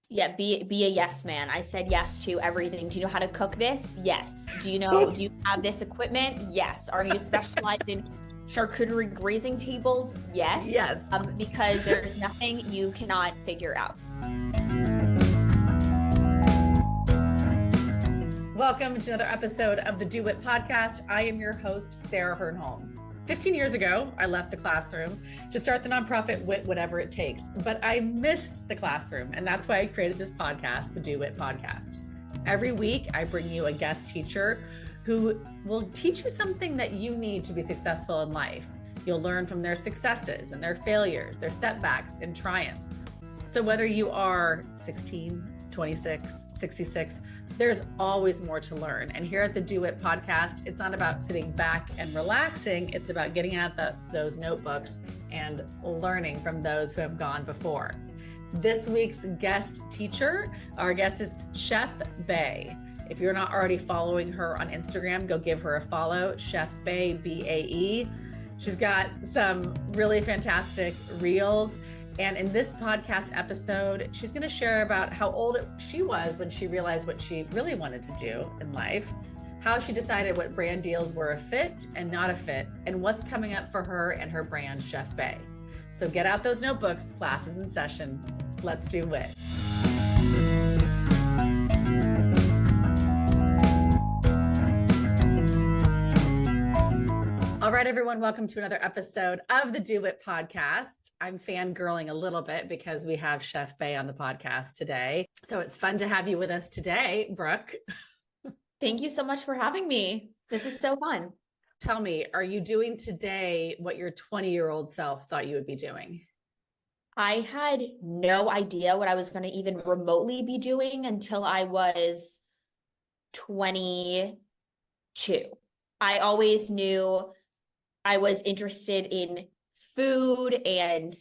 Yeah, be a yes man. I said yes to everything. Do you know how to cook this? Yes. Do you have this equipment? Yes. Are you specialized in charcuterie grazing tables? Yes. Yes. Because there's nothing you cannot figure out. Welcome to another episode of the WIT podcast. I am your host, Sarah Hernholm. 15 years ago, I left the classroom to start the nonprofit WIT Whatever It Takes, but I missed the classroom, and that's why I created this podcast, the WIT podcast. Every week, I bring you a guest teacher who will teach you something that you need to be successful in life. You'll learn from their successes and their failures, their setbacks and triumphs. So whether you are 16, 26, 66, there's always more to learn. And here at the Do It podcast, it's not about sitting back and relaxing. It's about getting out those notebooks and learning from those who have gone before. This week's guest teacher, our guest is Chef Bae. If you're not already following her on Instagram, go give her a follow, Chef Bae, B-A-E. She's got some really fantastic reels. And in this podcast episode, she's going to share about how old she was when she realized what she really wanted to do in life, how she decided what brand deals were a fit and not a fit, and what's coming up for her and her brand, Chef Bae. So get out those notebooks, class is in session. Let's do WIT. All right, everyone, welcome to another episode of the Do It podcast. I'm fangirling a little bit because we have Chef Bae on the podcast today. So it's fun to have you with us today, Brooke. Thank you so much for having me. This is so fun. Tell me, are you doing today what your 20-year-old self thought you would be doing? I had no idea what I was going to even remotely be doing until I was 22. I always knew I was interested in food and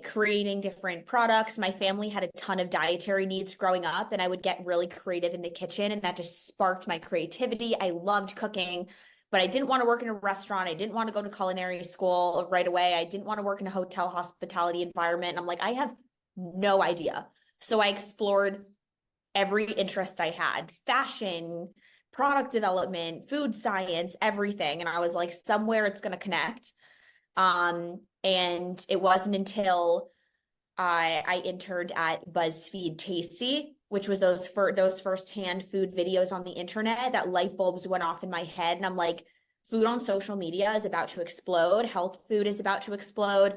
creating different products. My family had a ton of dietary needs growing up, and I would get really creative in the kitchen, and that just sparked my creativity. I loved cooking, but I didn't want to work in a restaurant. I didn't want to go to culinary school right away. I didn't want to work in a hotel hospitality environment. And I'm like, I have no idea. So I explored every interest I had: fashion, product development, food science, everything. And I was like, somewhere it's going to connect. And it wasn't until I interned at BuzzFeed Tasty, which was those firsthand food videos on the internet, that light bulbs went off in my head. And I'm like, food on social media is about to explode. Health food is about to explode.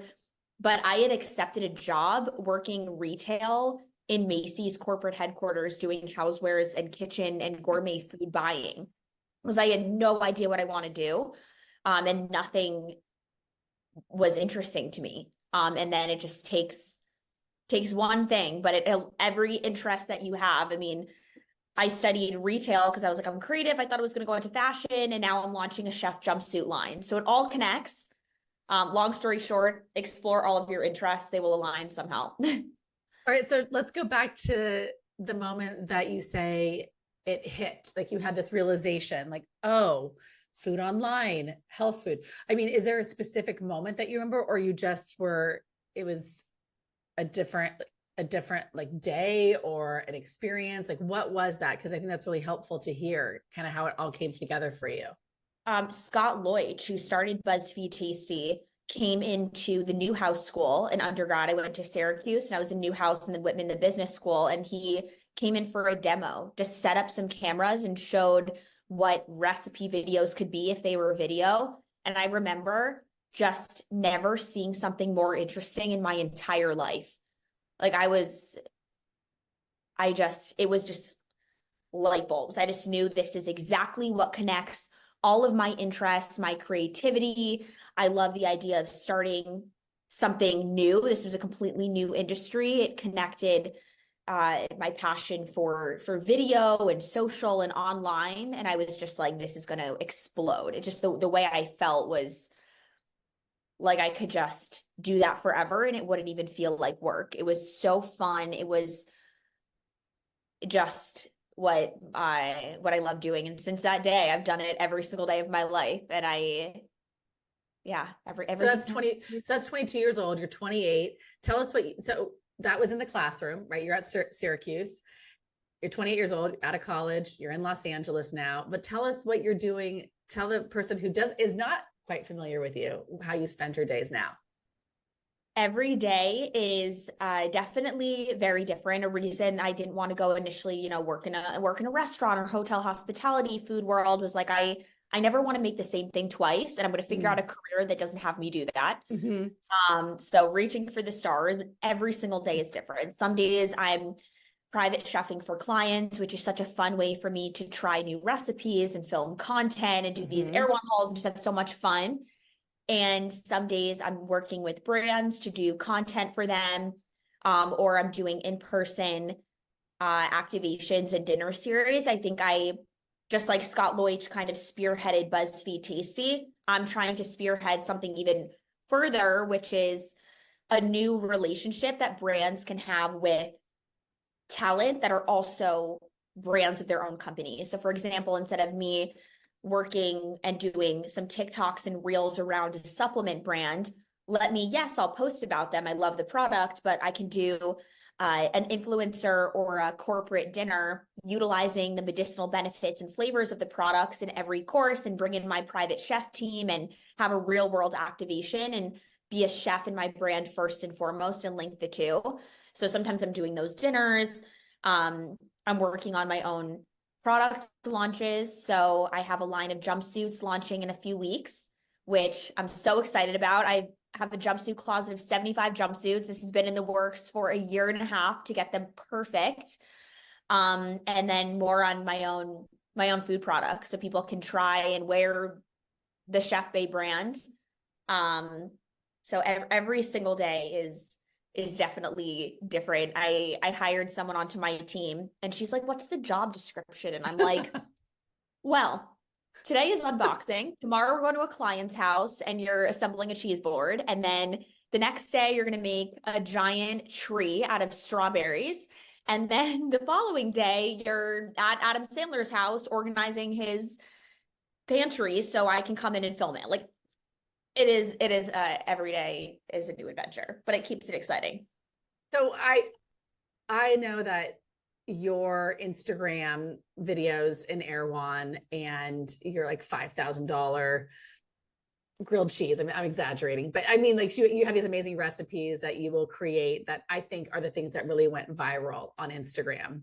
But I had accepted a job working retail in Macy's corporate headquarters, doing housewares and kitchen and gourmet food buying, because I had no idea what I want to do. And nothing was interesting to me. And then it just takes one thing, but every interest that you have. I mean, I studied retail because I was like, I'm creative. I thought I was going to go into fashion, and now I'm launching a chef jumpsuit line. So it all connects. Long story short, explore all of your interests. They will align somehow. All right. So let's go back to the moment that you say it hit, like you had this realization, like, oh, food online, health food. I mean, is there a specific moment that you remember, or you just were, it was a different like day or an experience? Like, what was that? Because I think that's really helpful to hear kind of how it all came together for you. Scott Lloyd, who started BuzzFeed Tasty, came into the Newhouse School in undergrad. I went to Syracuse, and I was in Newhouse and then Whitman, the business school. And he came in for a demo, just set up some cameras and showed what recipe videos could be if they were video. And I remember just never seeing something more interesting in my entire life. Like it was just light bulbs. I just knew this is exactly what connects all of my interests, my creativity. I love the idea of starting something new. This was a completely new industry. It connected my passion for video and social and online. And I was just like, this is going to explode. It just, the way I felt was like I could just do that forever and it wouldn't even feel like work. It was so fun. It was just what I love doing. And since that day, I've done it every single day of my life. And every So that's 22 years old. You're 28. Tell us that was in the classroom, right? You're at Syracuse. You're 28 years old, out of college. You're in Los Angeles now. But tell us what you're doing. Tell the person who is not quite familiar with you how you spend your days now. Every day is definitely very different. A reason I didn't want to go initially, work in a restaurant or hotel hospitality food world was like I never want to make the same thing twice, and I'm going to figure out a career that doesn't have me do that. So reaching for the stars every single day is different. Some days I'm private chefing for clients, which is such a fun way for me to try new recipes and film content and do these Erewhon hauls and just have so much fun. And some days I'm working with brands to do content for them, or I'm doing in-person activations and dinner series. I think I, just like Scott Loich kind of spearheaded BuzzFeed Tasty, I'm trying to spearhead something even further, which is a new relationship that brands can have with talent that are also brands of their own company. So for example, instead of me working and doing some TikToks and reels around a supplement brand, yes, I'll post about them. I love the product, but I can do an influencer or a corporate dinner utilizing the medicinal benefits and flavors of the products in every course and bring in my private chef team and have a real world activation and be a chef in my brand first and foremost and link the two. So sometimes I'm doing those dinners. I'm working on my own product launches. So I have a line of jumpsuits launching in a few weeks, which I'm so excited about. I have a jumpsuit closet of 75 jumpsuits. This has been in the works for a year and a half to get them perfect. And then more on my own food products so people can try and wear the Chef Bae brand. So every single day is definitely different. I hired someone onto my team and she's like, what's the job description? And I'm like, well, today is unboxing. Tomorrow we're going to a client's house and you're assembling a cheese board. And then the next day you're going to make a giant tree out of strawberries. And then the following day you're at Adam Sandler's house organizing his pantry so I can come in and film it. Like it is every day is a new adventure, but it keeps it exciting. So I know that your Instagram videos in Erewhon and your like $5,000 grilled cheese. I mean, I'm exaggerating, but I mean, like you have these amazing recipes that you will create that I think are the things that really went viral on Instagram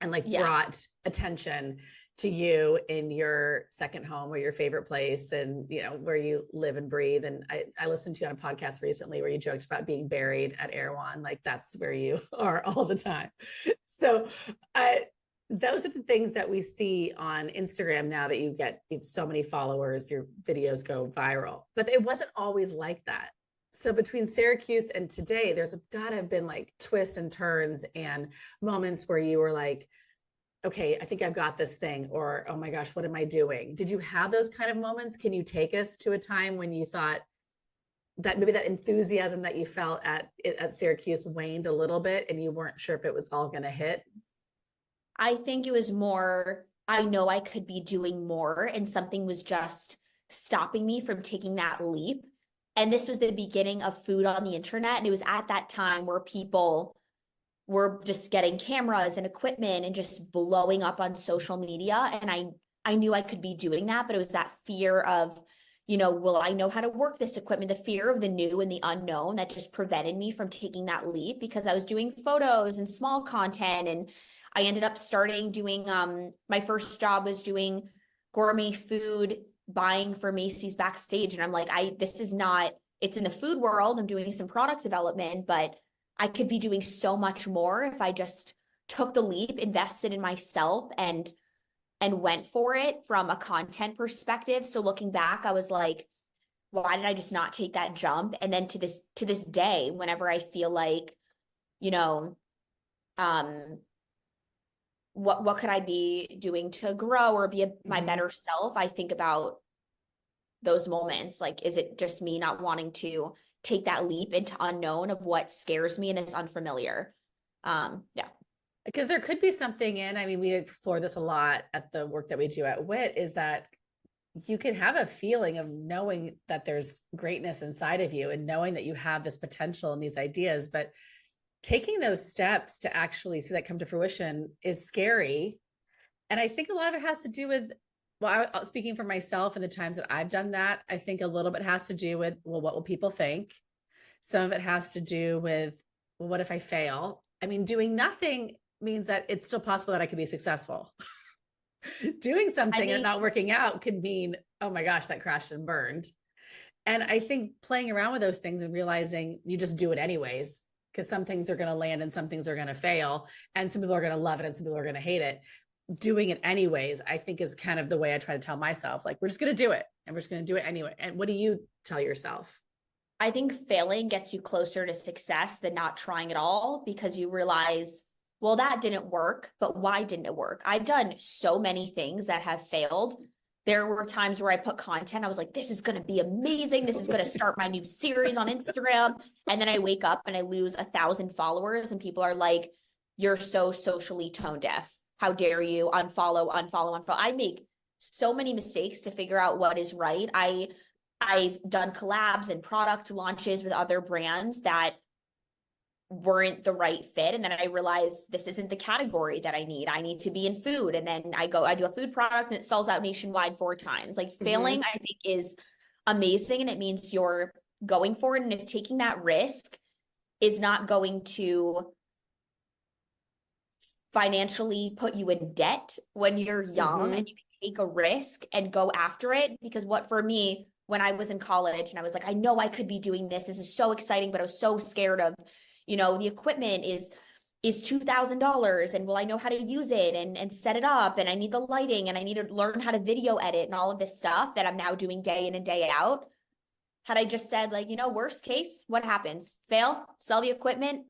and brought attention to you in your second home or your favorite place and, where you live and breathe. And I listened to you on a podcast recently where you joked about being buried at Erewhon. Like that's where you are all the time. So those are the things that we see on Instagram now that you have so many followers, your videos go viral, but it wasn't always like that. So between Syracuse and today, there's gotta have been like twists and turns and moments where you were like, okay, I think I've got this thing, or, oh my gosh, what am I doing? Did you have those kind of moments? Can you take us to a time when you thought that maybe that enthusiasm that you felt at Syracuse waned a little bit and you weren't sure if it was all going to hit? I think it was more, I know I could be doing more and something was just stopping me from taking that leap. And this was the beginning of food on the internet. And it was at that time where people were just getting cameras and equipment and just blowing up on social media. And I knew I could be doing that, but it was that fear of, will I know how to work this equipment? The fear of the new and the unknown that just prevented me from taking that leap because I was doing photos and small content. And I ended up doing, my first job was doing gourmet food buying for Macy's backstage. And I'm like, this is not, it's in the food world. I'm doing some product development, but I could be doing so much more if I just took the leap, invested in myself and went for it from a content perspective. So looking back, I was like, why did I just not take that jump? And then to this day, whenever I feel like, what could I be doing to grow or be my better self? I think about those moments. Like, is it just me not wanting to take that leap into unknown of what scares me and is unfamiliar? Because there could be something we explore this a lot at the work that we do at WIT, is that you can have a feeling of knowing that there's greatness inside of you and knowing that you have this potential and these ideas, but taking those steps to actually see that come to fruition is scary. And I think a lot of it has to do with, well, speaking for myself and the times that I've done that, I think a little bit has to do with, well, what will people think? Some of it has to do with, well, what if I fail? I mean, doing nothing means that it's still possible that I could be successful. Doing something and not working out could mean, oh my gosh, that crashed and burned. And I think playing around with those things and realizing you just do it anyways, because some things are going to land and some things are going to fail. And some people are going to love it and some people are going to hate it. Doing it anyways, I think is kind of the way I try to tell myself, like, we're just going to do it and we're just going to do it anyway. And what do you tell yourself? I think failing gets you closer to success than not trying at all, because you realize, well, that didn't work, but why didn't it work? I've done so many things that have failed. There were times where I put content, I was like, this is going to be amazing. This is going to start my new series on Instagram. And then I wake up and I lose 1,000 followers and people are like, you're so socially tone deaf. How dare you unfollow. I make so many mistakes to figure out what is right. I've done collabs and product launches with other brands that weren't the right fit. And then I realized this isn't the category that I need. I need to be in food. And then I do a food product and it sells out nationwide 4 times. Like failing, I think, is amazing. And it means you're going for it. And if taking that risk is not going to financially put you in debt when you're young, and you can take a risk and go after it. Because what, for me, when I was in college and I was like, I know I could be doing this. This is so exciting, but I was so scared of, the equipment is $2,000 and will I know how to use it and set it up, and I need the lighting and I need to learn how to video edit and all of this stuff that I'm now doing day in and day out. Had I just said, like, worst case, what happens? Fail, sell the equipment,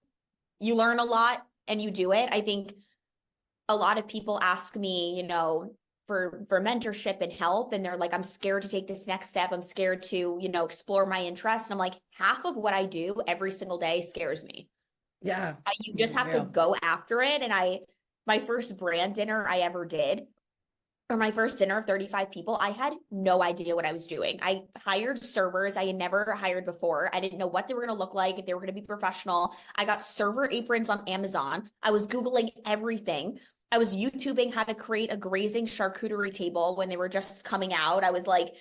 you learn a lot and you do it. I think a lot of people ask me, for mentorship and help, and they're like, I'm scared to take this next step. I'm scared to, explore my interests. And I'm like, half of what I do every single day scares me. Yeah. You just have to go after it. And my first brand dinner I ever did, or my first dinner of 35 people, I had no idea what I was doing. I hired servers I had never hired before. I didn't know what they were going to look like, if they were going to be professional. I got server aprons on Amazon. I was Googling everything. I was YouTubing how to create a grazing charcuterie table when they were just coming out. I was like,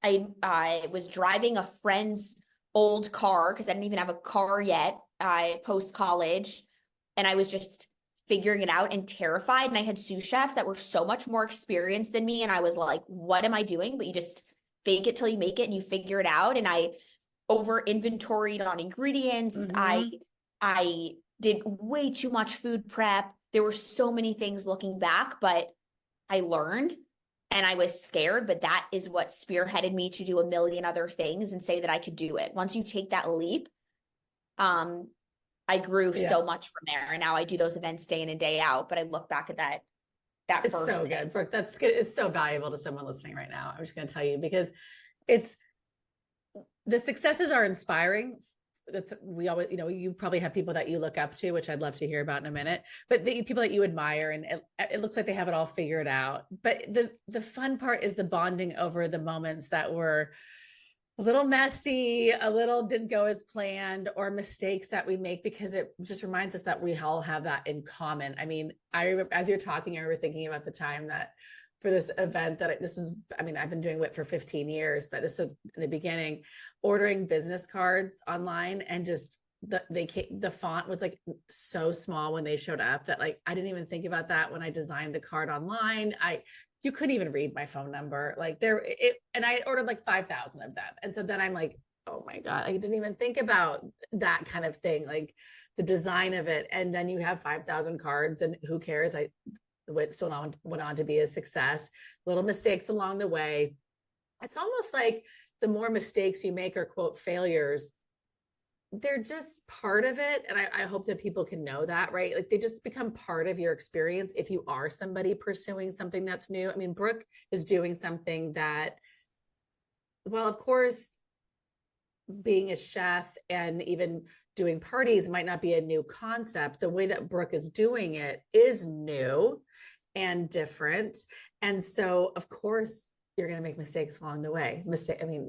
I was driving a friend's old car because I didn't even have a car yet, post-college. And I was just figuring it out and terrified. And I had sous chefs that were so much more experienced than me. And I was like, what am I doing? But you just fake it till you make it and you figure it out. And I over inventoried on ingredients. I did way too much food prep. There were so many things looking back, but I learned and I was scared, but that is what spearheaded me to do a million other things and say that I could do it. Once you take that leap, I grew so much from there. And now I do those events day in and day out, but I look back at that it's first so thing. Good, Brooke. That's good. It's so valuable to someone listening right now. I'm just going to tell you, because the successes are inspiring. We always, you probably have people that you look up to, which I'd love to hear about in a minute, but the people that you admire, and it looks like they have it all figured out. But the fun part is the bonding over the moments that were a little messy, a little didn't go as planned, or mistakes that we make, because it just reminds us that we all have that in common. I mean, I remember, as you're talking, I remember thinking about the time that for this event that I've been doing WIT for 15 years, but this is in the beginning, ordering business cards online, and just the font was like so small when they showed up that, like, I didn't even think about that when I designed the card online. You couldn't even read my phone number. And I ordered like 5,000 of them. And so then I'm like, oh my God, I didn't even think about that kind of thing, like the design of it. And then you have 5,000 cards, and who cares? WIT still went on to be a success. Little mistakes along the way. It's almost like the more mistakes you make, or quote failures, they're just part of it. And I hope that people can know that, right? Like, they just become part of your experience if you are somebody pursuing something that's new. I mean, Brooke is doing something that, well, of course, being a chef and even doing parties might not be a new concept. The way that Brooke is doing it is new and different. And so, of course, you're going to make mistakes along the way.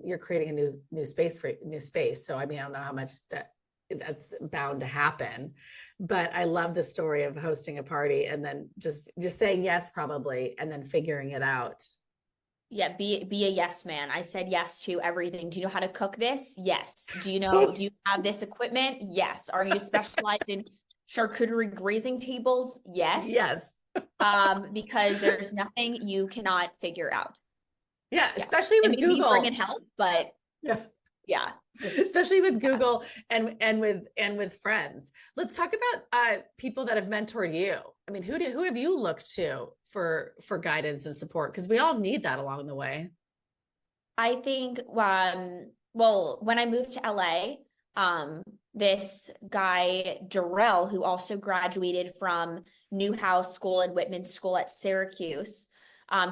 You're creating a new space. So, I don't know how much that's bound to happen. But I love the story of hosting a party and then just saying yes, probably, and then figuring it out. Yeah, be a yes man. I said yes to everything. Do you know how to cook this? Yes. Do you have this equipment? Yes. Are you specialized in charcuterie grazing tables? Yes. Yes. Because there's nothing you cannot figure out. Yeah, Yeah. especially And with maybe you bring in Google. help, but Yeah. yeah, just Especially with Google and with friends. Let's talk about people that have mentored you. I mean, who have you looked to for guidance and support? Because we all need that along the way. I think well, when I moved to LA, this guy Darrell, who also graduated from Newhouse School and Whitman School at Syracuse,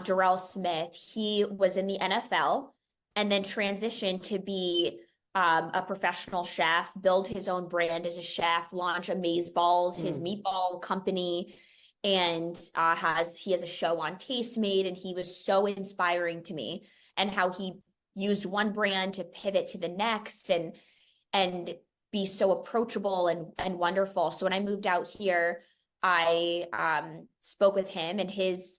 Darrell Smith, he was in the NFL and then transitioned to be a professional chef, build his own brand as a chef, launch Amazeballs, his meatball company, and he has a show on Tastemade, and he was so inspiring to me, and how he used one brand to pivot to the next and be so approachable and wonderful. So when I moved out here, I spoke with him, and his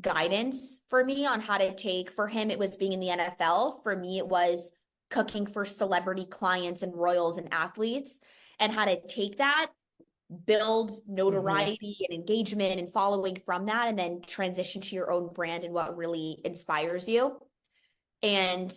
guidance for me on how to take, for him it was being in the NFL, for me it was cooking for celebrity clients and royals and athletes, and how to take that, build notoriety and engagement and following from that, and then transition to your own brand and what really inspires you. And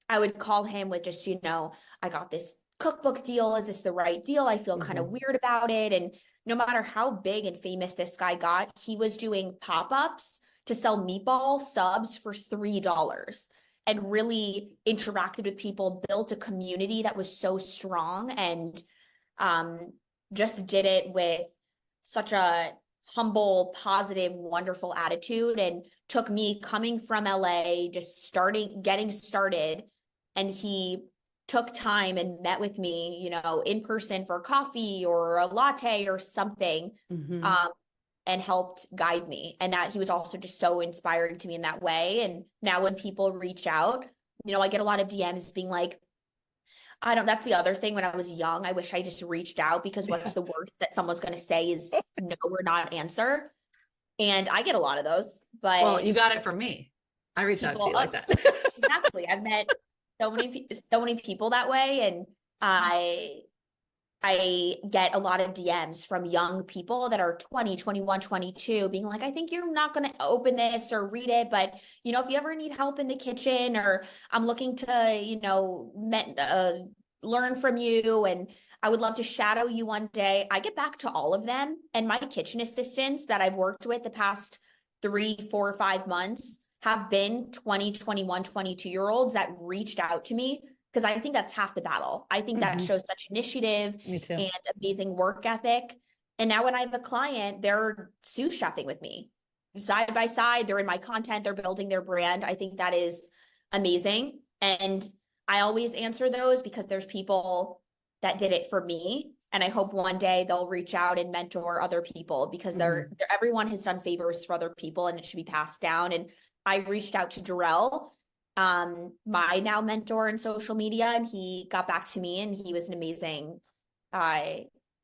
I would call him with just, I got this cookbook deal. Is this the right deal? I feel kind of weird about it. And no matter how big and famous this guy got, he was doing pop-ups to sell meatball subs for $3 and really interacted with people, built a community that was so strong, and just did it with such a humble, positive, wonderful attitude, and took me coming from LA, just getting started. And he took time and met with me, in person for coffee or a latte or something, and helped guide me. And that he was also just so inspiring to me in that way. And now when people reach out, I get a lot of DMs being like, that's the other thing. When I was young, I wish I just reached out, because what's the worst that someone's going to say is no or not answer. And I get a lot of those, but well, you got it from me. I reach out to you like that. Exactly. I've met so many people that way. And I get a lot of DMs from young people that are 20, 21, 22, being like, I think you're not going to open this or read it, but if you ever need help in the kitchen, or I'm looking to, learn from you, and I would love to shadow you one day. I get back to all of them. And my kitchen assistants that I've worked with the past 3, 4, 5 months have been 20, 21, 22-year-olds that reached out to me, because I think that's half the battle. I think that shows such initiative and amazing work ethic. And now when I have a client, they're sous chefing with me side by side. They're in my content. They're building their brand. I think that is amazing. And I always answer those, because there's people that did it for me. And I hope one day they'll reach out and mentor other people, because everyone has done favors for other people, and it should be passed down. And I reached out to Darrell, my now mentor in social media, and he got back to me, and he was an amazing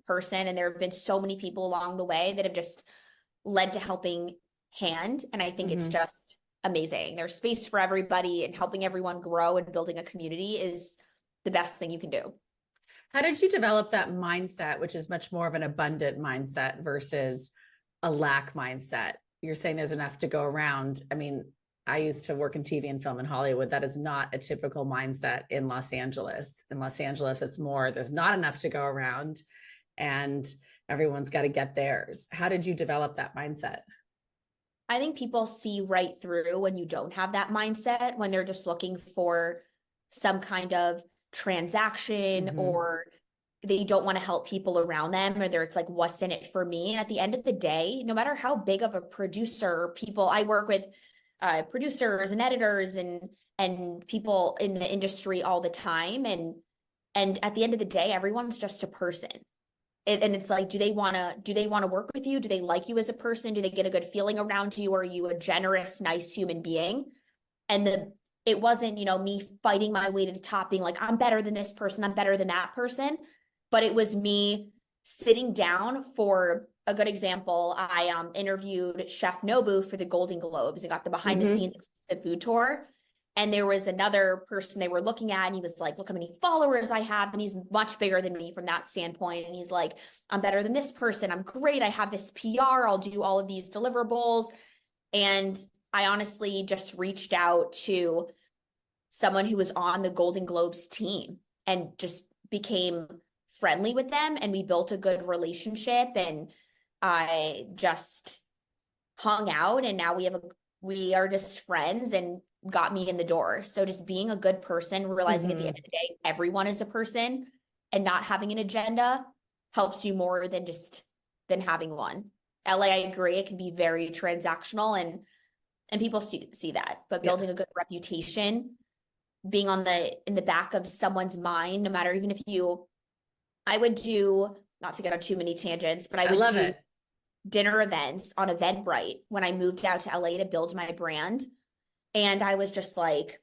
person. And there have been so many people along the way that have just led to helping hand. And I think it's just amazing. There's space for everybody, and helping everyone grow and building a community is the best thing you can do. How did you develop that mindset, which is much more of an abundant mindset versus a lack mindset? You're saying there's enough to go around. I mean, I used to work in TV and film in Hollywood. That is not a typical mindset in Los Angeles. In Los Angeles, it's more, there's not enough to go around, and everyone's got to get theirs. How did you develop that mindset? I think people see right through when you don't have that mindset, when they're just looking for some kind of transaction, or they don't want to help people around them, or it's like, what's in it for me? And at the end of the day, no matter how big of a producer, people I work with, producers and editors and people in the industry all the time, and at the end of the day, everyone's just a person. And it's like, do they want to work with you? Do they like you as a person? Do they get a good feeling around you? Are you a generous, nice human being? And it wasn't, me fighting my way to the top, being like, I'm better than this person, I'm better than that person. But it was me sitting down for a good example, I interviewed Chef Nobu for the Golden Globes and got the behind the scenes of the food tour. And there was another person they were looking at, and he was like, look how many followers I have. And he's much bigger than me from that standpoint. And he's like, I'm better than this person. I'm great. I have this PR. I'll do all of these deliverables. And I honestly just reached out to someone who was on the Golden Globes team and just became friendly with them. And we built a good relationship, and I just hung out, and now we are just friends, and got me in the door. So just being a good person, realizing at the end of the day, everyone is a person, and not having an agenda helps you more than having one. LA, I agree, it can be very transactional, and people see that, but building a good reputation, being in the back of someone's mind, no matter, even if I would do, not to get on too many tangents, but I would do dinner events on Eventbrite when I moved out to LA to build my brand. And I was just like,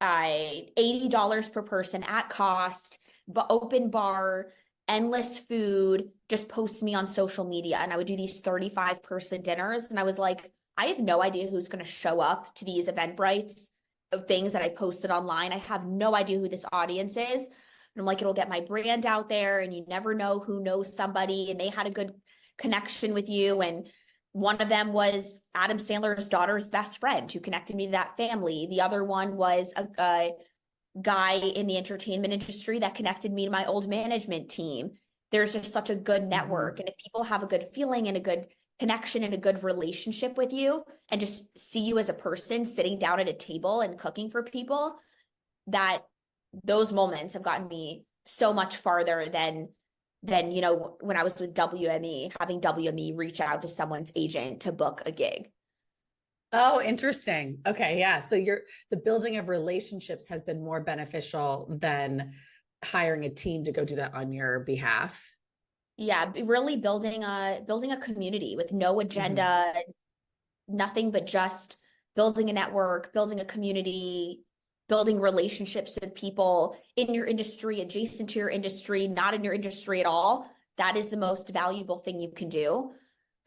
$80 per person at cost, but open bar, endless food, just post me on social media. And I would do these 35-person dinners. And I was like, I have no idea who's going to show up to these Eventbrites of things that I posted online. I have no idea who this audience is. And I'm like, it'll get my brand out there, and you never know who knows somebody. And they had a good connection with you. And one of them was Adam Sandler's daughter's best friend who connected me to that family. The other one was a guy in the entertainment industry that connected me to my old management team. There's just such a good network. And if people have a good feeling and a good connection and a good relationship with you, and just see you as a person sitting down at a table and cooking for people, that those moments have gotten me so much farther than when I was with WME, having WME reach out to someone's agent to book a gig. Oh, interesting. Okay. Yeah. So the building of relationships has been more beneficial than hiring a team to go do that on your behalf. Yeah. Really building a community with no agenda, nothing but just building a network, building a community, building relationships with people in your industry, adjacent to your industry, not in your industry at all. That is the most valuable thing you can do.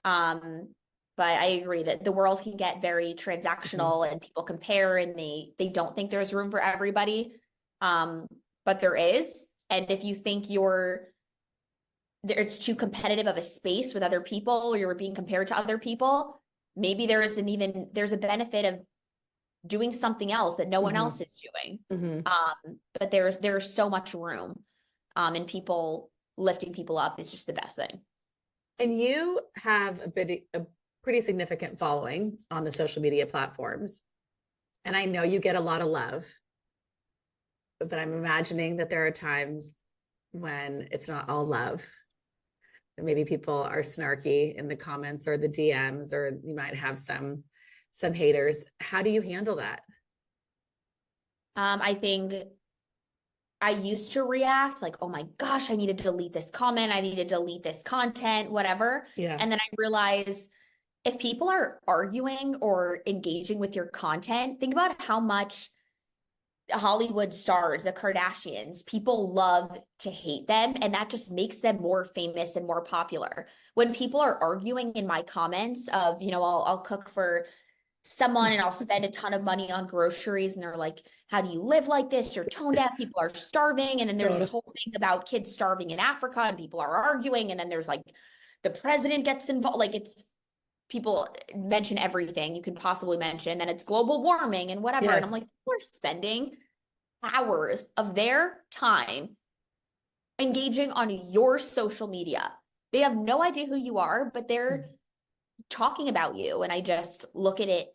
But I agree that the world can get very transactional, and people compare, and they don't think there's room for everybody. But there is. And if you think it's too competitive of a space with other people, or you're being compared to other people, maybe there's a benefit of doing something else that no one else is doing. But there's so much room, and people lifting people up is just the best thing. And you have a pretty significant following on the social media platforms. And I know you get a lot of love, but I'm imagining that there are times when it's not all love. And maybe people are snarky in the comments or the DMs, or you might have some haters. How do you handle that? I think I used to react like, oh my gosh, I need to delete this comment. I need to delete this content, whatever. Yeah. And then I realized, if people are arguing or engaging with your content, think about how much Hollywood stars, the Kardashians, people love to hate them, and that just makes them more famous and more popular. When people are arguing in my comments of, I'll cook for someone and I'll spend a ton of money on groceries, and they're like, how do you live like this? You're tone deaf, people are starving. And then there's this whole thing about kids starving in Africa, and people are arguing. And then there's like, the president gets involved. Like, it's, people mention everything you can possibly mention, and it's global warming and whatever. And I'm like, we're spending hours of their time engaging on your social media. They have no idea who you are, but they're talking about you. And I just look at it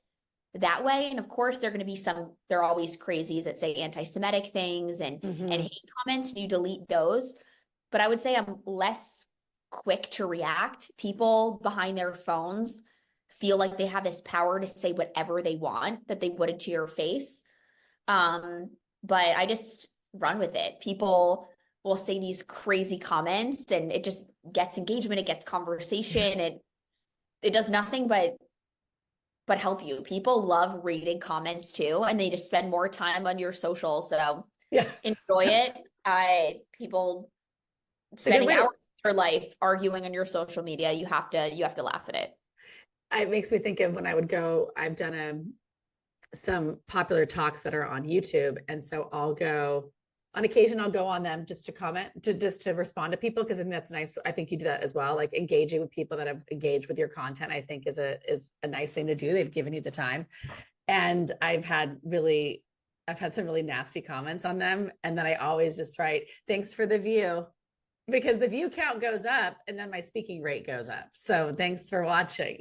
that way. And of course, there are going to be they're always crazies that say anti-Semitic things and hate comments, and you delete those. But I would say I'm less quick to react. People behind their phones feel like they have this power to say whatever they want that they wouldn't to your face. But I just run with it. People will say these crazy comments, and it just gets engagement, it gets conversation, it does nothing but help you. People love reading comments too, and they just spend more time on your socials. So enjoy it. People It's a good spending way hours to, of your life arguing on your social media, you have to laugh at it. it makes me think of when I would go, I've done some popular talks that are on YouTube. And so on occasion, I'll go on them just to comment, just to respond to people. Cause I think that's nice. I think you do that as well. Like engaging with people that have engaged with your content, I think is a nice thing to do. They've given you the time. And I've had some really nasty comments on them. And then I always just write, thanks for the view, because the view count goes up and then my speaking rate goes up. So thanks for watching.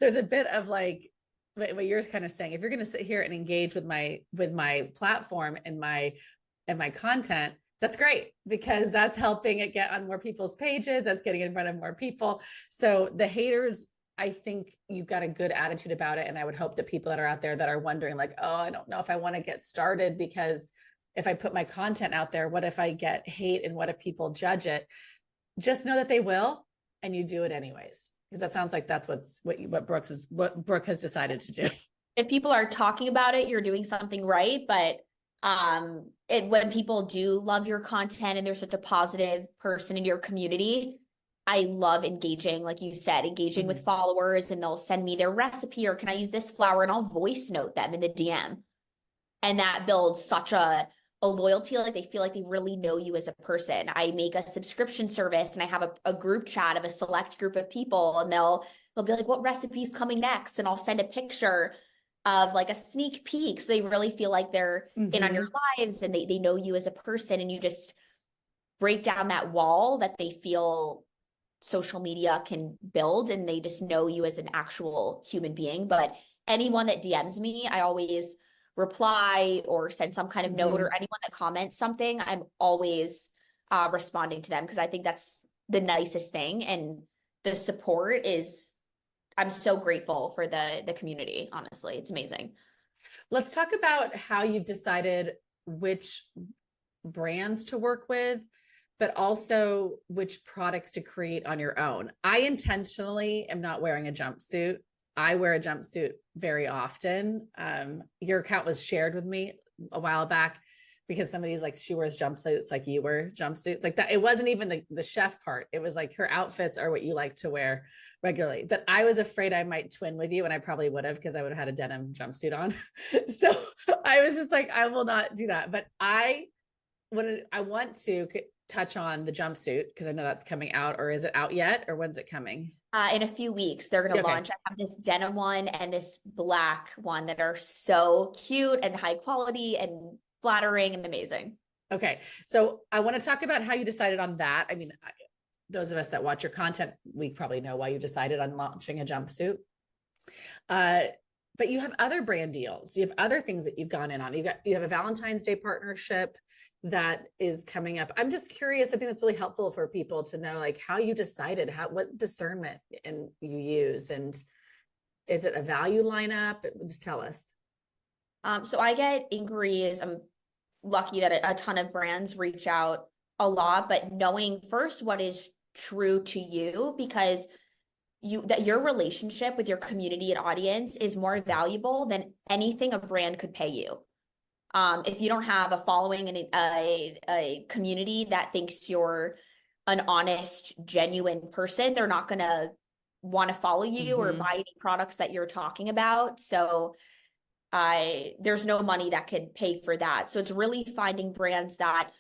There's a bit of like what you're kind of saying. If you're going to sit here and engage with my platform and my content, that's great, because that's helping it get on more people's pages. That's getting in front of more people. So the haters, I think you've got a good attitude about it. And I would hope that people that are out there that are wondering like, oh, I don't know if I want to get started, because if I put my content out there, what if I get hate and what if people judge it? Just know that they will, and you do it anyways. Because that sounds like that's what Brooke has decided to do. If people are talking about it, you're doing something right. But when people do love your content and they're such a positive person in your community, I love engaging, like you said, engaging with followers, and they'll send me their recipe, or can I use this flour, and I'll voice note them in the DM. And that builds such a loyalty. Like they feel like they really know you as a person. I make a subscription service, and I have a group chat of a select group of people, and they'll be like, what recipe is coming next? And I'll send a picture of like a sneak peek. So they really feel like they're in on your lives, and they know you as a person, and you just break down that wall that they feel social media can build, and they just know you as an actual human being. But anyone that DMs me, I always reply or send some kind of note, or anyone that comments something, I'm always responding to them, because I think that's the nicest thing. And the support is, I'm so grateful for the community. Honestly, it's amazing. Let's talk about how you've decided which brands to work with, but also which products to create on your own. I intentionally am not wearing a jumpsuit. I wear a jumpsuit very often. Your account was shared with me a while back because somebody's like, she wears jumpsuits like you wear jumpsuits, like that. It wasn't even the chef part. It was like her outfits are what you like to wear regularly. But I was afraid I might twin with you, and I probably would have, because I would have had a denim jumpsuit on. So I was just like, I will not do that. But I want to touch on the jumpsuit, because I know that's coming out. Or is it out yet? Or when's it coming? In a few weeks, they're going to launch. I have this denim one and this black one that are so cute and high quality and flattering and amazing. Okay. So I want to talk about how you decided on that. I mean, those of us that watch your content, we probably know why you decided on launching a jumpsuit. But you have other brand deals. You have other things that you've gone in on. You have a Valentine's Day partnership that is coming up. I'm just curious. I think that's really helpful for people to know, like, how you decided, what discernment and you use, and is it a value lineup? Just tell us. So I get inquiries. I'm lucky that a ton of brands reach out a lot, but knowing first what is true to you, because that your relationship with your community and audience is more valuable than anything a brand could pay you. If you don't have a following and a community that thinks you're an honest, genuine person, they're not going to want to follow you or buy any products that you're talking about. So there's no money that could pay for that. So it's really finding brands that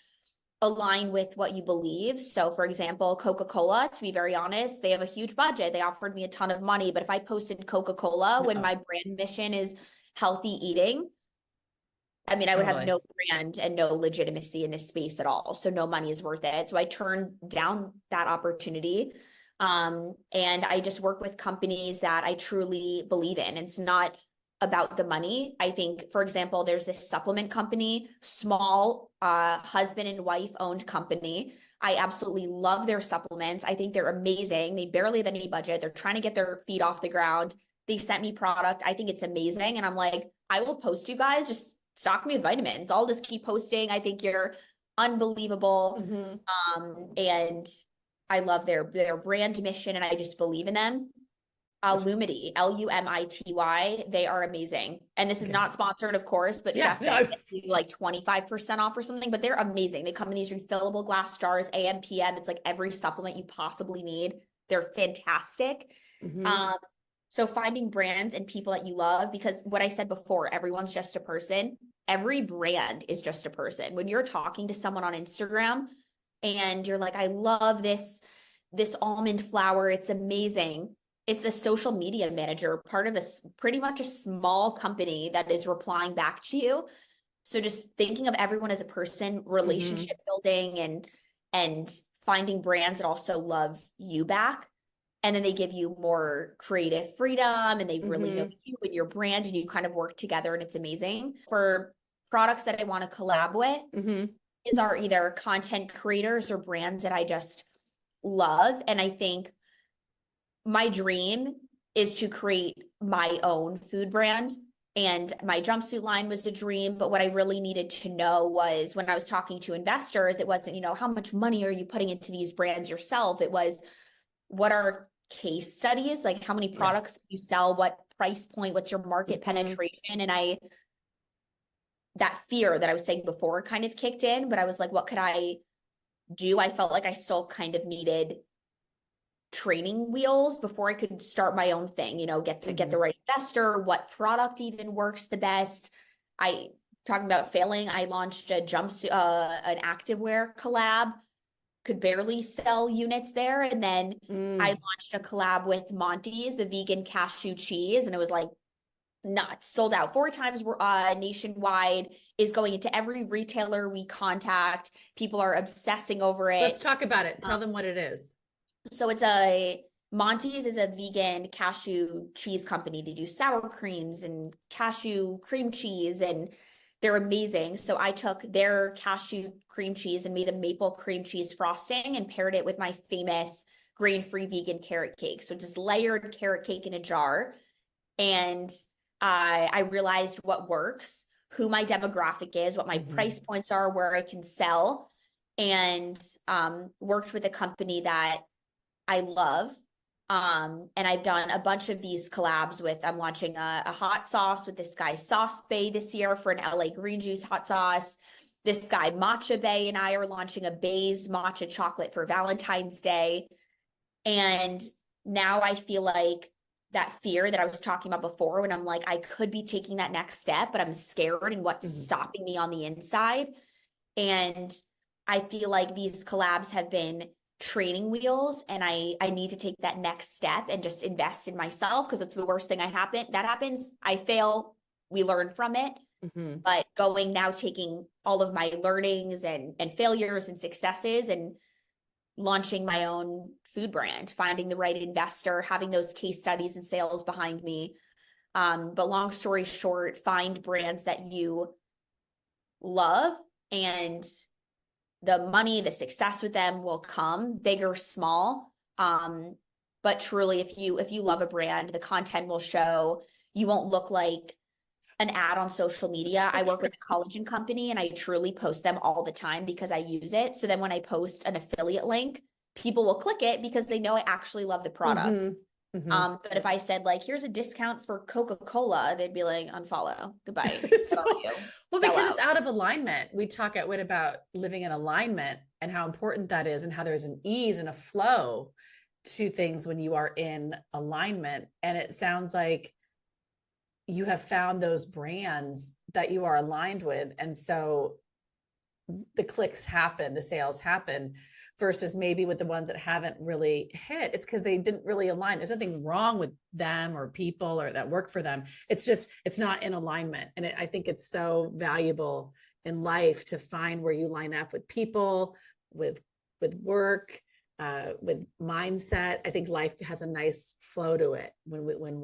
align with what you believe. So for example, Coca-Cola, to be very honest, they have a huge budget. They offered me a ton of money, but if I posted Coca-Cola when my brand mission is healthy eating, I mean, I would have no brand and no legitimacy in this space at all. So no money is worth it. So I turned down that opportunity. And I just work with companies that I truly believe in. It's not about the money. I think, for example, there's this supplement company, small husband and wife owned company. I absolutely love their supplements. I think they're amazing. They barely have any budget. They're trying to get their feet off the ground. They sent me product. I think it's amazing. And I'm like, I will post you guys, just stock me with vitamins. I'll just keep posting. I think you're unbelievable. And I love their brand mission, and I just believe in them. Lumity, Lumity. They are amazing. And this is not sponsored, of course, but Yeah, Chef no, Ben gets you like 25% off or something, but they're amazing. They come in these refillable glass jars, AM, PM. It's like every supplement you possibly need. They're fantastic. So finding brands and people that you love, because what I said before, everyone's just a person. Every brand is just a person. When you're talking to someone on Instagram and you're like, I love this almond flour, it's amazing. It's a social media manager, part of pretty much a small company that is replying back to you. So just thinking of everyone as a person, relationship building and finding brands that also love you back. And then they give you more creative freedom and they really know you and your brand and you kind of work together and it's amazing. For products that I want to collab with is are either content creators or brands that I just love. And I think my dream is to create my own food brand. And my jumpsuit line was a dream. But what I really needed to know was when I was talking to investors, it wasn't, how much money are you putting into these brands yourself? It was, what are case studies? Like how many products you sell, what price point, what's your market penetration? And that fear that I was saying before kind of kicked in, but I was like, what could I do? I felt like I still kind of needed training wheels before I could start my own thing, get the right investor, what product even works the best. Talking about failing, I launched a jumpsuit, an activewear collab, could barely sell units there. And then I launched a collab with Monty's, the vegan cashew cheese, and it was like nuts, sold out 4 times nationwide, is going into every retailer we contact. People are obsessing over it. Let's talk about it. Tell them what it is. So Monty's is a vegan cashew cheese company. They do sour creams and cashew cream cheese, and they're amazing. So I took their cashew cream cheese and made a maple cream cheese frosting and paired it with my famous grain-free vegan carrot cake. So just layered carrot cake in a jar. And I realized what works, who my demographic is, what my price points are, where I can sell, and worked with a company that I love. And I've done a bunch of these collabs with, I'm launching a hot sauce with this guy Sauce Bay this year for an LA green juice hot sauce. This guy Matcha Bay and I are launching a Baes matcha chocolate for Valentine's Day. And now I feel like that fear that I was talking about before, when I'm like, I could be taking that next step, but I'm scared and what's stopping me on the inside. And I feel like these collabs have been training wheels, and I need to take that next step and just invest in myself, because it's the worst thing that happens. I fail, we learn from it. But taking all of my learnings and failures and successes and launching my own food brand, finding the right investor, having those case studies and sales behind me. But long story short, find brands that you love, and the money, the success with them will come, big or small. But truly, if you love a brand, the content will show. You won't look like an ad on social media. I work with a collagen company and I truly post them all the time because I use it. So then when I post an affiliate link, people will click it because they know I actually love the product. But if I said like, here's a discount for Coca-Cola, they'd be like, unfollow, goodbye. Well, because it's out of alignment. We talk at WIT about living in alignment and how important that is, and how there's an ease and a flow to things when you are in alignment. And it sounds like you have found those brands that you are aligned with. And so the clicks happen, the sales happen, versus maybe with the ones that haven't really hit. It's because they didn't really align. There's nothing wrong with them or people or that work for them. It's just, it's not in alignment. And I think it's so valuable in life to find where you line up with people, with work, with mindset. I think life has a nice flow to it when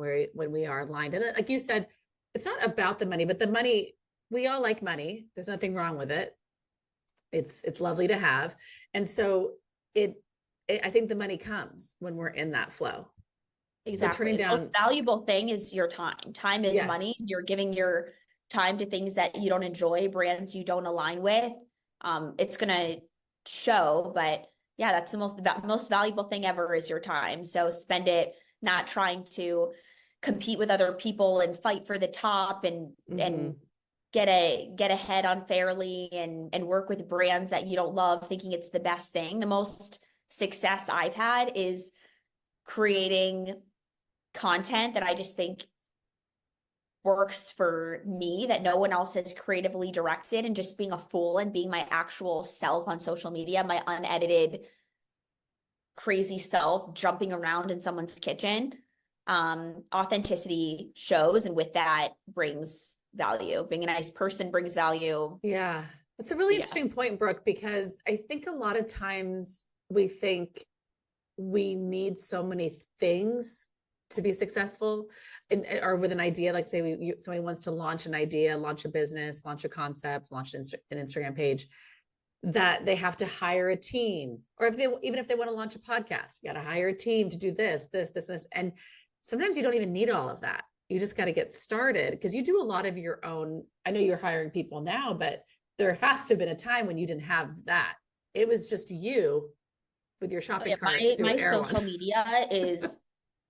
we are aligned. And like you said, it's not about the money, but the money, we all like money. There's nothing wrong with it. It's lovely to have. And so I think the money comes when we're in that flow. Exactly. The most valuable thing is your time. Time is money. You're giving your time to things that you don't enjoy, brands you don't align with. It's going to show, but yeah, that's the most valuable thing ever is your time. So spend it not trying to compete with other people and fight for the top and get ahead unfairly and work with brands that you don't love thinking it's the best thing. The most success I've had is creating content that I just think works for me, that no one else has creatively directed, and just being a fool and being my actual self on social media, my unedited crazy self jumping around in someone's kitchen. Authenticity shows, and with that brings value. Being a nice person brings value. Yeah. That's a really interesting point, Brooke, because I think a lot of times we think we need so many things to be successful, or with an idea, like say somebody wants to launch an idea, launch a business, launch a concept, launch an Instagram page, that they have to hire a team, or even if they want to launch a podcast, you got to hire a team to do this. And sometimes you don't even need all of that. You just got to get started, because you do a lot of your own. I know you're hiring people now, but there has to have been a time when you didn't have that. It was just you with your shopping cart. My social media is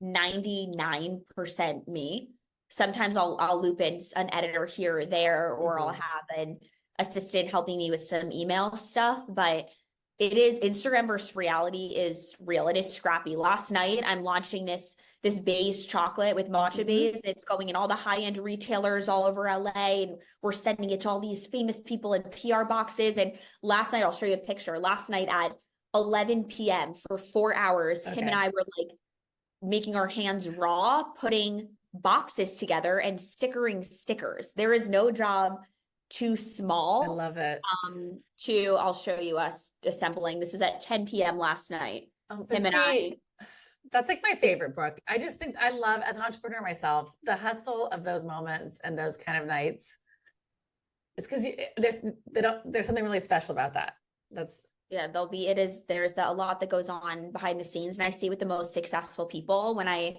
99% me. Sometimes I'll loop in an editor here or there, or I'll have an assistant helping me with some email stuff, but it is Instagram versus reality is real. It is scrappy. Last night I'm launching this Baes chocolate with matcha Baes. It's going in all the high-end retailers all over LA, and we're sending it to all these famous people in PR boxes. And last night, I'll show you a picture. Last night at 11 p.m. for 4 hours, him and I were like making our hands raw, putting boxes together and stickering stickers. There is no job too small. I love it. I'll show you us assembling. This was at 10 p.m. last night. Him and I. That's like my favorite, Brooke. I just think I love, as an entrepreneur myself, the hustle of those moments and those kind of nights. It's because there's something really special about that. There's a lot that goes on behind the scenes. And I see with the most successful people, when I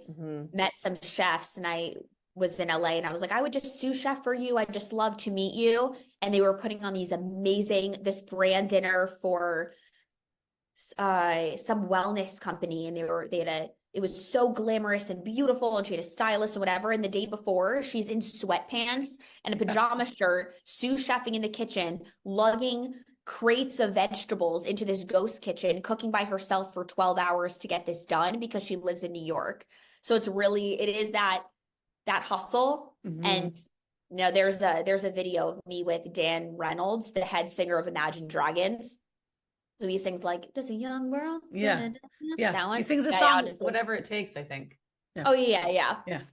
met some chefs and I was in LA and I was like, I would just sous chef for you. I'd just love to meet you. And they were putting on this brand dinner for some wellness company, and it was so glamorous and beautiful, and she had a stylist and whatever. And the day before, she's in sweatpants and a pajama shirt, sous chefing in the kitchen, lugging crates of vegetables into this ghost kitchen, cooking by herself for 12 hours to get this done because she lives in New York. So it is that hustle. And there's a video of me with Dan Reynolds, the head singer of Imagine Dragons. So he sings like, "Does a young world?" Yeah. That one. He sings a song, Whatever It Takes, I think. Yeah. Oh yeah. Yeah.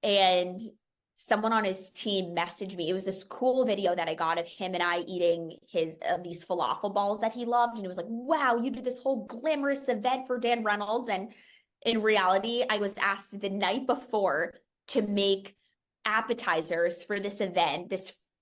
And someone on his team messaged me. It was this cool video that I got of him and I eating these falafel balls that he loved. And it was like, wow, you did this whole glamorous event for Dan Reynolds. And in reality, I was asked the night before to make appetizers for this event.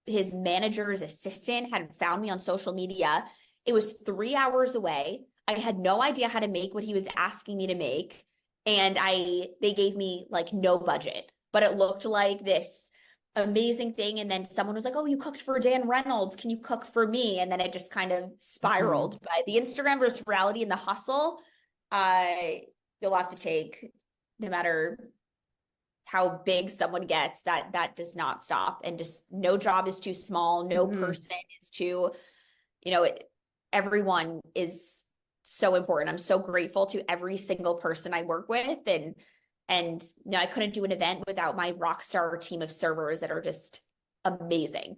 His manager's assistant had found me on social media. It was 3 hours away. I had no idea how to make what he was asking me to make. And they gave me like no budget, but it looked like this amazing thing. And then someone was like, "Oh, you cooked for Dan Reynolds. Can you cook for me?" And then it just kind of spiraled. But the Instagram versus reality and the hustle, you'll have to take, no matter how big someone gets, that does not stop. And just no job is too small. No person is too, everyone is so important. I'm so grateful to every single person I work with. And I couldn't do an event without my rock star team of servers that are just amazing.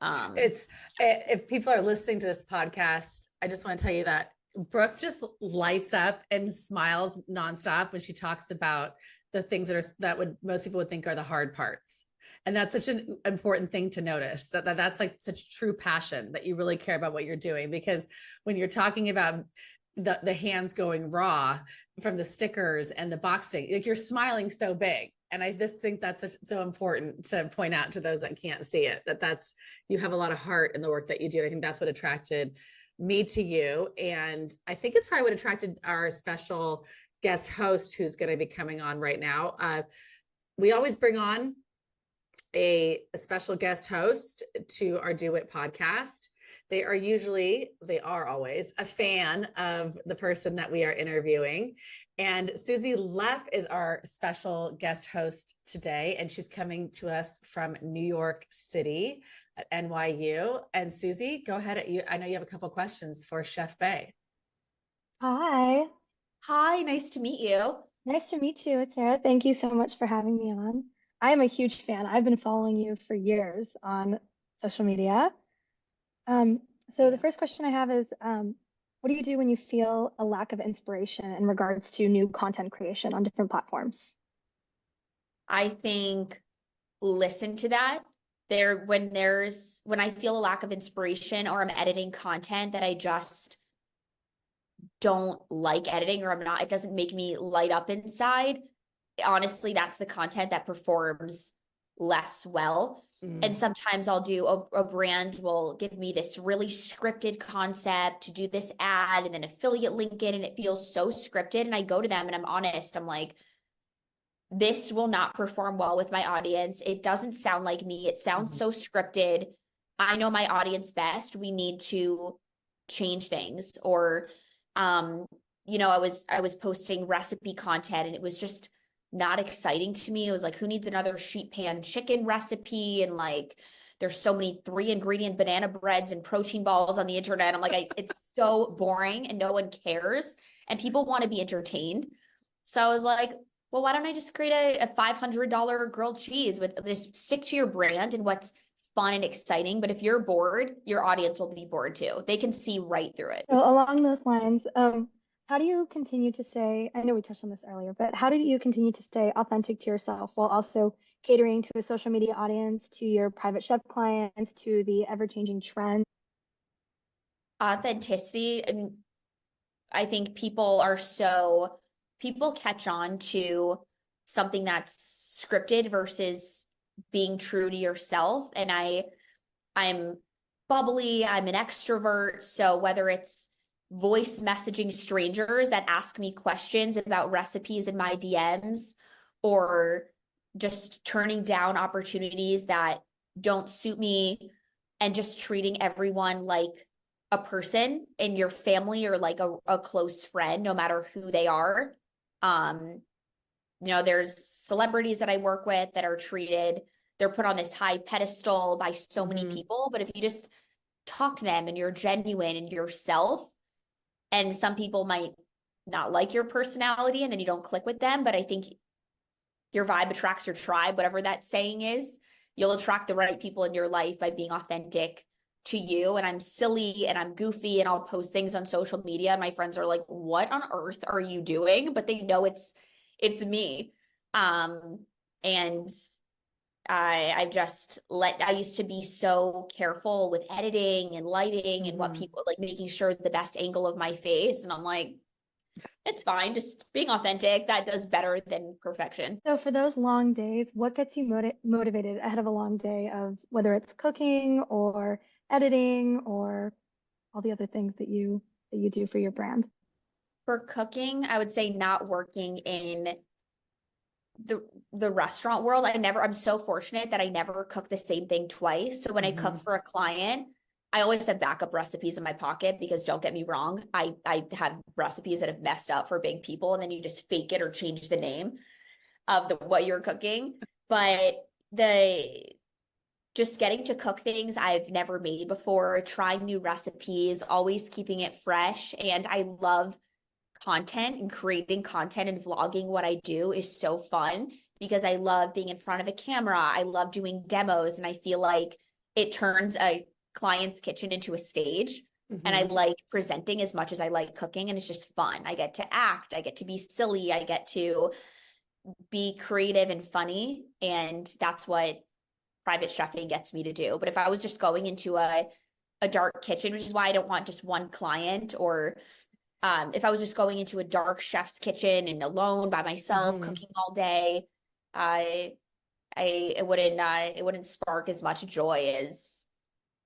If people are listening to this podcast, I just want to tell you that Brooke just lights up and smiles nonstop when she talks about the things that most people would think are the hard parts. And that's such an important thing to notice, that's like such true passion, that you really care about what you're doing. Because when you're talking about the hands going raw from the stickers and the boxing, like, you're smiling so big. And I just think that's so important to point out to those that can't see it, you have a lot of heart in the work that you do. And I think that's what attracted me to you. And I think it's probably what attracted our special guest host, who's going to be coming on right now. We always bring on a special guest host to our Do It podcast. they are always a fan of the person that we are interviewing. And Susie Leff is our special guest host today, and she's coming to us from New York City at NYU. And Susie, go ahead. I know you have a couple questions for Chef Bae. Hi, Hi, nice to meet you. nice to meet you, Sarah. Thank you so much for having me on. I am a huge fan. I've been following you for years on social media. Um, so the first question I have is, what do you do when you feel a lack of inspiration in regards to new content creation on different platforms? I think listen to that. When I feel a lack of inspiration or I'm editing content that I just don't like editing or it doesn't make me light up inside. Honestly, that's the content that performs less well. And sometimes I'll do a brand will give me this really scripted concept to do this ad and then affiliate link it, and it feels so scripted. And I go to them and I'm honest, I'm like, this will not perform well with my audience. It doesn't sound like me. It sounds so scripted. I know my audience best. We need to change things. Or I was posting recipe content and it was just not exciting to me. It was like, who needs another sheet pan chicken recipe? And like, there's so many 3-ingredient banana breads and protein balls on the internet. I'm like, it's so boring and no one cares. And people want to be entertained. So I was like, well, why don't I just create a $500 grilled cheese with just stick to your brand and what's fun and exciting. But if you're bored, your audience will be bored too. They can see right through it. So along those lines, how do you continue to stay, I know we touched on this earlier, but how do you continue to stay authentic to yourself while also catering to a social media audience, to your private chef clients, to the ever-changing trends? Authenticity, and I think people catch on to something that's scripted versus being true to yourself. And I'm bubbly, I'm an extrovert. So whether it's voice messaging strangers that ask me questions about recipes in my DMs, or just turning down opportunities that don't suit me, and just treating everyone like a person in your family or like a close friend, no matter who they are. There's celebrities that I work with that are they're put on this high pedestal by so many people, but if you just talk to them and you're genuine and yourself, and some people might not like your personality and then you don't click with them, but I think your vibe attracts your tribe, whatever that saying is. You'll attract the right people in your life by being authentic to you. And I'm silly and I'm goofy and I'll post things on social media. My friends are like, what on earth are you doing? But they know it's me. And I used to be so careful with editing and lighting and what people like, making sure the best angle of my face. And I'm like, it's fine. Just being authentic, that does better than perfection. So for those long days, what gets you motivated ahead of a long day of whether it's cooking or editing or all the other things that you do for your brand? For cooking, I would say not working in the restaurant world. I'm so fortunate that I never cook the same thing twice. So when I cook for a client, I always have backup recipes in my pocket, because don't get me wrong, I have recipes that have messed up for big people, and then you just fake it or change the name of what you're cooking. But just getting to cook things I've never made before, trying new recipes, always keeping it fresh. And I love content, and creating content and vlogging what I do is so fun, because I love being in front of a camera. I love doing demos, and I feel like it turns a client's kitchen into a stage. And I like presenting as much as I like cooking, and it's just fun. I get to act, I get to be silly, I get to be creative and funny, and that's what private chefing gets me to do. But if I was just going into a dark kitchen, which is why I don't want just one client, or if I was just going into a dark chef's kitchen and alone by myself cooking all day, it wouldn't spark as much joy as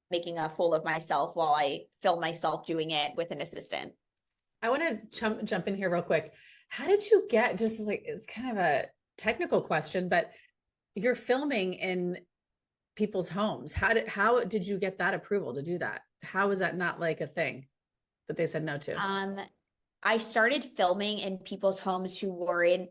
making a fool of myself while I film myself doing it with an assistant. I want to jump in here real quick. How did you get, just as like, it's kind of a technical question, but you're filming in people's homes. How did you get that approval to do that? How is that not like a thing that they said no to? I started filming in people's homes who weren't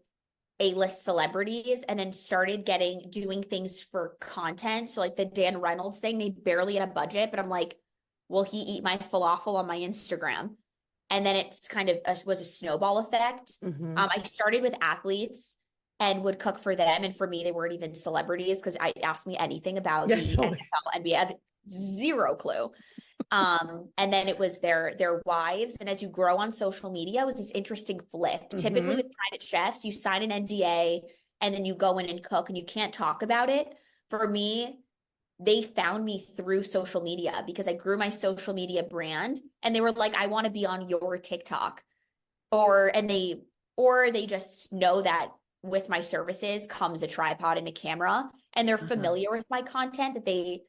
A-list celebrities, and then started doing things for content. So like the Dan Reynolds thing, they barely had a budget, but I'm like, will he eat my falafel on my Instagram? And then it's kind of was a snowball effect. I started with athletes and would cook for them. And for me, they weren't even celebrities because I asked me anything about Yeah, the totally. NFL, NBA, I had zero clue. And then it was their wives. And as you grow on social media, it was this interesting flip. Typically with private chefs, you sign an NDA and then you go in and cook and you can't talk about it. For me, they found me through social media because I grew my social media brand, and they were like, I want to be on your TikTok. Or they just know that with my services comes a tripod and a camera, and they're familiar with my content, that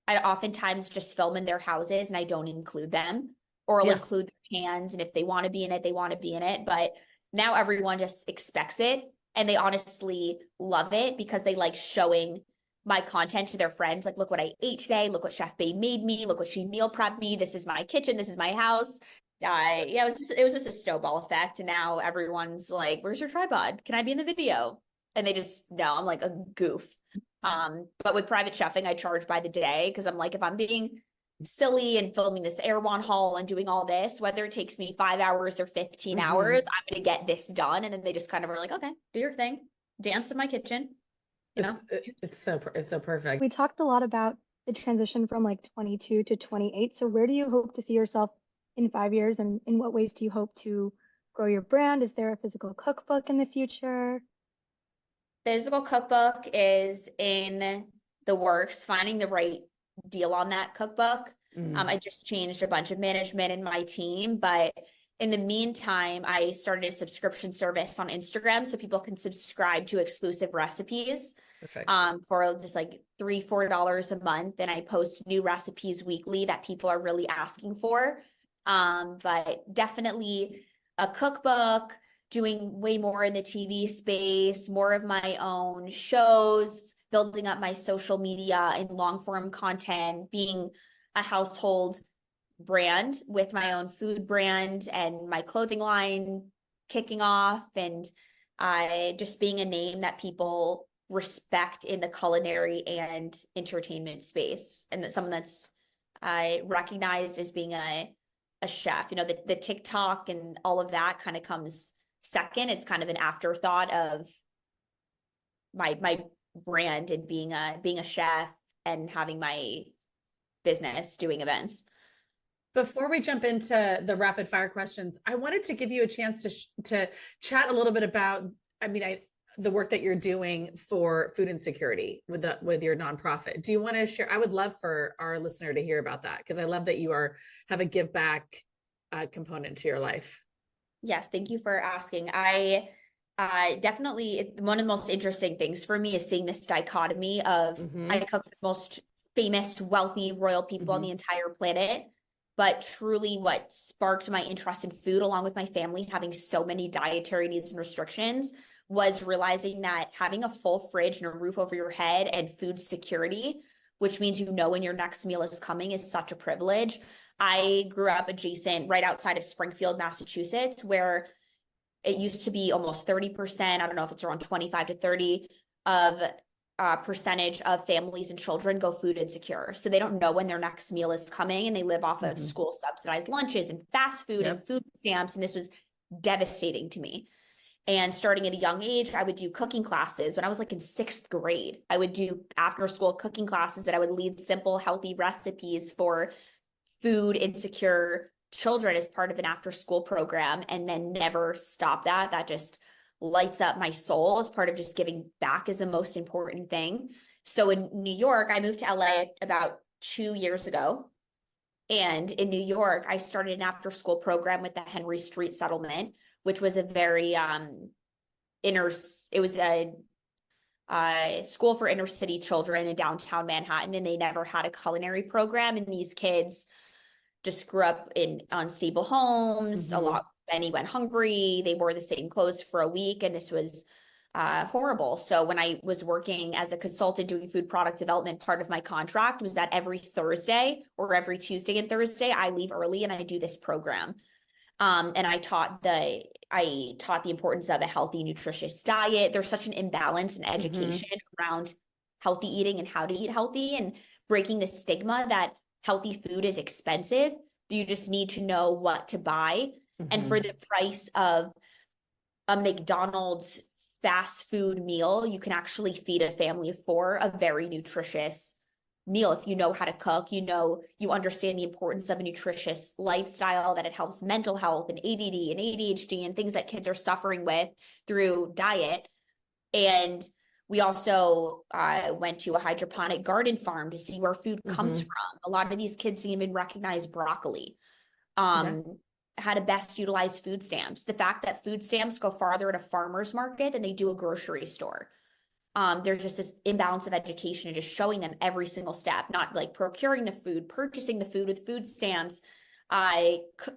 I oftentimes just film in their houses and I don't include them, or I'll include their hands. And if they want to be in it, they want to be in it. But now everyone just expects it, and they honestly love it because they like showing my content to their friends. Like, look what I ate today. Look what Chef Bae made me. Look what she meal prepped me. This is my kitchen. This is my house. Yeah, it was just a snowball effect. And now everyone's like, where's your tripod? Can I be in the video? And they just know I'm like a goof. But with private chefing, I charge by the day because I'm like, if I'm being silly and filming this Erewhon haul and doing all this, whether it takes me 5 hours or 15 hours, I'm going to get this done. And then they just kind of are like, okay, do your thing, dance in my kitchen. You know, It's so perfect. We talked a lot about the transition from like 22 to 28. So where do you hope to see yourself in 5 years, and in what ways do you hope to grow your brand? Is there a physical cookbook in the future? Physical cookbook is in the works, finding the right deal on that cookbook. I just changed a bunch of management in my team, but in the meantime, I started a subscription service on Instagram so people can subscribe to exclusive recipes. Perfect. For just like $3-4 a month, and I post new recipes weekly that people are really asking for. But definitely a cookbook, doing way more in the TV space, more of my own shows, building up my social media and long form content, being a household brand with my own food brand and my clothing line kicking off, and just being a name that people respect in the culinary and entertainment space, and that someone that's recognized as being a chef. You know, the TikTok and all of that kind of comes second. It's kind of an afterthought of my brand and being a chef and having my business doing events. Before we jump into the rapid fire questions, I wanted to give you a chance to chat a little bit about, the work that you're doing for food insecurity with your nonprofit. Do you want to share? I would love for our listener to hear about that, because I love that you have a give back component to your life. Yes, thank you for asking. I definitely, one of the most interesting things for me is seeing this dichotomy of I cook for the most famous, wealthy, royal people on the entire planet. But truly what sparked my interest in food, along with my family having so many dietary needs and restrictions, was realizing that having a full fridge and a roof over your head and food security, which means you know when your next meal is coming, is such a privilege. I grew up adjacent right outside of Springfield, Massachusetts, where it used to be almost 30%. I don't know if it's around 25 to 30 of percentage of families and children go food insecure. So they don't know when their next meal is coming, and they live off of school subsidized lunches and fast food and food stamps. And this was devastating to me. And starting at a young age, I would do cooking classes. When I was like in 6th grade, I would do after school cooking classes that I would lead simple, healthy recipes for food insecure children as part of an after school program, and then never stop that. That just lights up my soul as part of just giving back is the most important thing. So in New York, I moved to LA about 2 years ago. And in New York, I started an after school program with the Henry Street Settlement, which was a very it was a school for inner city children in downtown Manhattan, and they never had a culinary program. And these kids just grew up in unstable homes. A lot, many went hungry. They wore the same clothes for a week. And this was horrible. So when I was working as a consultant doing food product development, part of my contract was that every Thursday or every Tuesday and Thursday, I leave early and I do this program. And I taught the importance of a healthy, nutritious diet. There's such an imbalance in education around healthy eating and how to eat healthy, and breaking the stigma that healthy food is expensive. You just need to know what to buy. And for the price of a McDonald's fast food meal, you can actually feed a family of four a very nutritious meal. If you know how to cook, you understand the importance of a nutritious lifestyle, that it helps mental health and ADD and ADHD and things that kids are suffering with through diet. And we also went to a hydroponic garden farm to see where food comes from. A lot of these kids didn't even recognize broccoli. How to best utilize food stamps. The fact that food stamps go farther at a farmer's market than they do a grocery store. There's just this imbalance of education and just showing them every single step, not like procuring the food, purchasing the food with food stamps,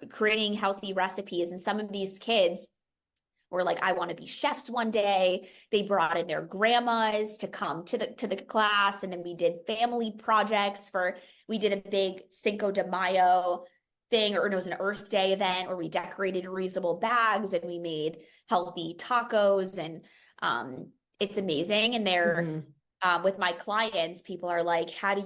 creating healthy recipes. And some of these kids were like, I want to be chefs one day. They brought in their grandmas to come to the class. And then we did family projects we did a big Cinco de Mayo thing, or it was an Earth Day event where we decorated reusable bags and we made healthy tacos, and it's amazing. And they're with my clients, people are like, how do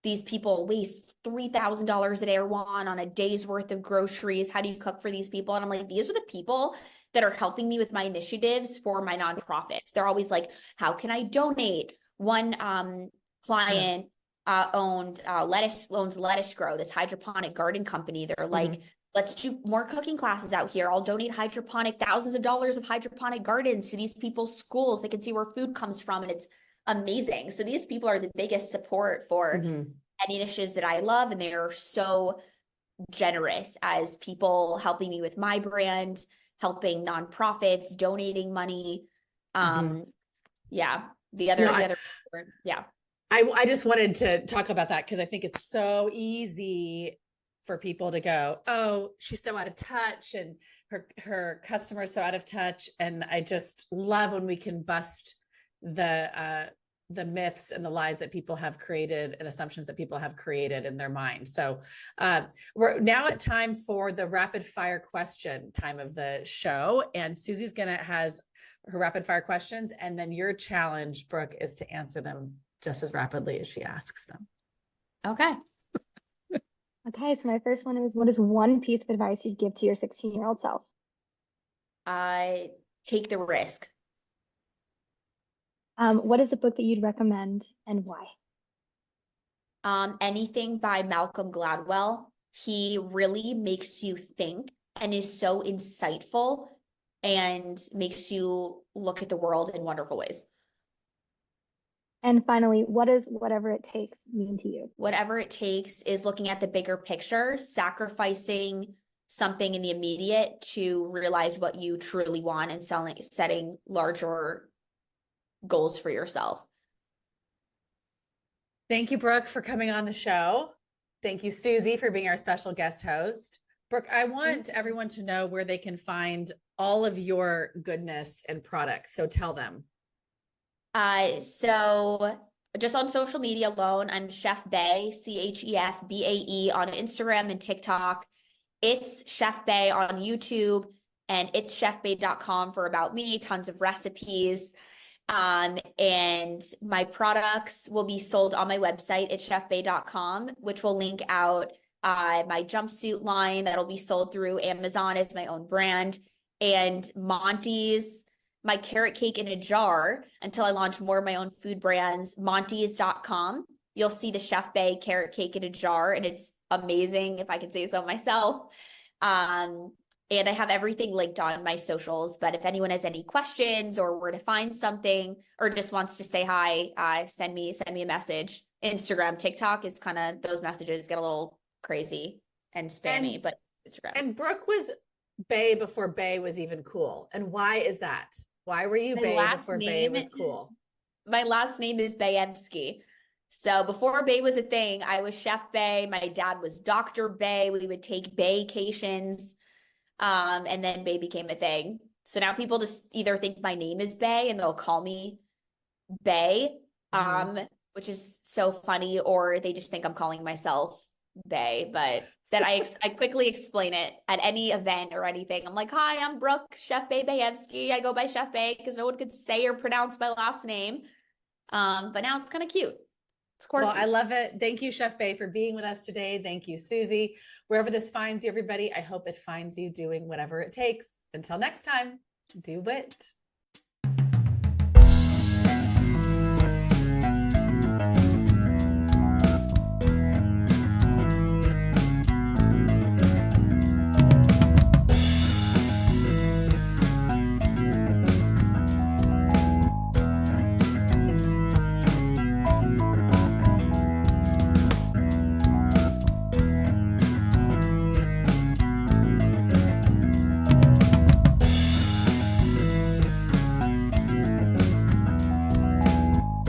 these people waste $3,000 at Erewhon on a day's worth of groceries. How do you cook for these people? And I'm like, these are the people that are helping me with my initiatives for my nonprofits. They're always like, how can I donate? One client owns Lettuce Grow, this hydroponic garden company. They're like, let's do more cooking classes out here. I'll donate thousands of dollars of hydroponic gardens to these people's schools. They can see where food comes from, and it's amazing. So these people are the biggest support for any initiatives that I love, and they are so generous as people helping me with my brand, helping nonprofits, donating money. I just wanted to talk about that because I think it's so easy for people to go, oh, she's so out of touch and her customers so out of touch. And I just love when we can bust the myths and the lies that people have created and assumptions that people have created in their mind. So we're now at time for the rapid fire question time of the show. And Susie's has her rapid fire questions. And then your challenge, Brooke, is to answer them just as rapidly as she asks them. Okay. Okay, so my first one is, what is one piece of advice you'd give to your 16-year-old self? Take the risk. What is a book that you'd recommend and why? Anything by Malcolm Gladwell. He really makes you think and is so insightful and makes you look at the world in wonderful ways. And finally, what does whatever it takes mean to you? Whatever it takes is looking at the bigger picture, sacrificing something in the immediate to realize what you truly want, and setting larger goals for yourself. Thank you, Brooke, for coming on the show. Thank you, Susie, for being our special guest host. Brooke, I want everyone to know where they can find all of your goodness and products. So tell them. So just on social media alone, I'm Chef Bae, ChefBae on Instagram and TikTok. It's Chef Bae on YouTube, and it's chefbae.com for about me, tons of recipes. And my products will be sold on my website at chefbae.com, which will link out my jumpsuit line that'll be sold through Amazon as my own brand, and Monty's, my carrot cake in a jar, until I launch more of my own food brands, Monty's.com. You'll see the Chef Bae carrot cake in a jar, and it's amazing, if I can say so myself. And I have everything linked on my socials, but if anyone has any questions or where to find something or just wants to say hi, send me a message. Instagram, TikTok is kind of, those messages get a little crazy and spammy, but Instagram. And Brooke was Bae before Bae was even cool. And why is that? Why were you Bae before Bae was cool? My last name is Baevsky. So before Bae was a thing, I was Chef Bae. My dad was Dr. Bae. We would take Baecations. And then Bae became a thing. So now people just either think my name is Bae and they'll call me Bae, which is so funny, or they just think I'm calling myself Bae. But then I quickly explain it at any event or anything. I'm like, hi, I'm Brooke, Chef Baevsky. I go by Chef Bae because no one could say or pronounce my last name. But now it's kind of cute. It's quirky. Well, I love it. Thank you, Chef Bae, for being with us today. Thank you, Susie. Wherever this finds you, everybody, I hope it finds you doing whatever it takes. Until next time, do WIT.